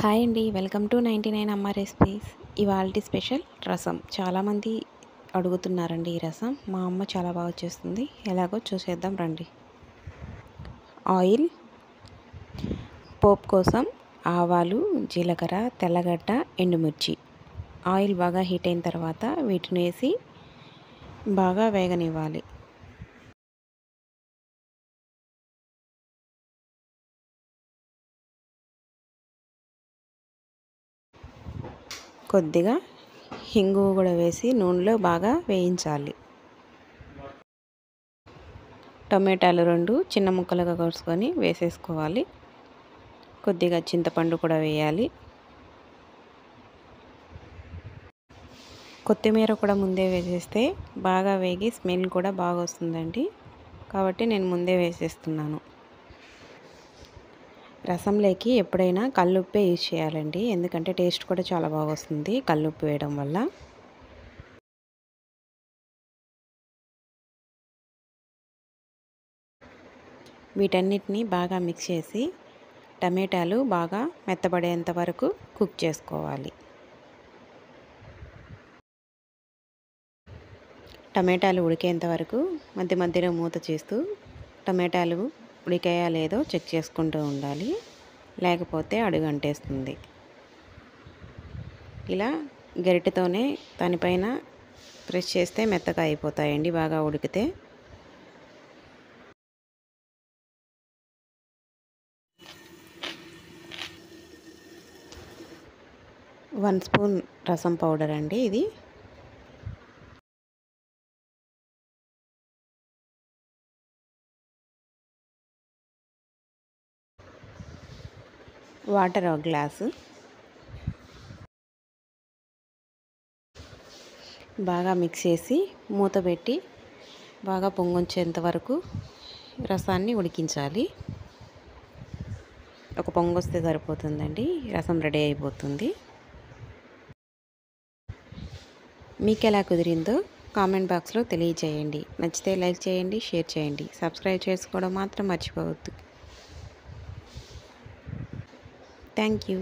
Hi అండి, welcome to 99 అమ్మ recipes. ఇవాల్టి స్పెషల్ రసం. చాలామంది అడుగుతున్నారండి ఈ రసం. మా అమ్మ చాలా బాగా చేస్తుంది. ఎలాగో చూసేద్దాం రండి. ఆయిల్, పోపు కోసం ఆవాలు, జీలకర్ర, తెల్లగడ్డ, ఎండుమిర్చి. ఆయిల్ బాగా హీట్ అయిన తర్వాత వీటిని వేసి బాగా వేగనివ్వాలి. కొద్దిగా హింగు కూడా వేసి నూనెలో బాగా వేయించాలి. టమాటాలు 2 చిన్న ముక్కలుగా కోసుకొని వేసేసుకోవాలి. కొద్దిగా చింతపండు కూడా వేయాలి. కొత్తిమీర కూడా ముందే వేసేస్తే బాగా వేగి స్మెల్ కూడా బాగా వస్తుందండి. కాబట్టి నేను ముందే వేసేస్తున్నాను. రసంలోకి ఎప్పుడైనా కల్లుప్పే యూజ్ చేయాలండి, ఎందుకంటే టేస్ట్ కూడా చాలా బాగా వస్తుంది కల్లుప్పు వేయడం వల్ల. వీటన్నిటిని బాగా మిక్స్ చేసి టమాటాలు బాగా మెత్తబడేంత వరకు కుక్ చేసుకోవాలి. టమాటాలు ఉడికేంత వరకు మధ్య మధ్యలో మూత చేస్తూ టమాటాలు ఉడికాయా లేదో చెక్ చేసుకుంటూ ఉండాలి, లేకపోతే అడుగంటేస్తుంది. ఇలా గరిటెతోనే దానిపైన ప్రెస్ చేస్తే మెత్తగా అయిపోతాయండి బాగా ఉడికితే. వన్ స్పూన్ రసం పౌడర్ అండి ఇది. Water 1 glass. బాగా మిక్స్ చేసి మూత పెట్టి బాగా పొంగొచ్చేంత వరకు రసాన్ని ఉడికించాలి. ఒక పొంగొస్తే సరిపోతుందండి, రసం రెడీ అయిపోతుంది. మీకు ఎలా కుదిరిందో కామెంట్ బాక్స్లో తెలియజేయండి. నచ్చితే లైక్ చేయండి, షేర్ చేయండి, సబ్స్క్రైబ్ చేసుకోవడం మాత్రం మర్చిపోవద్దు. Thank you.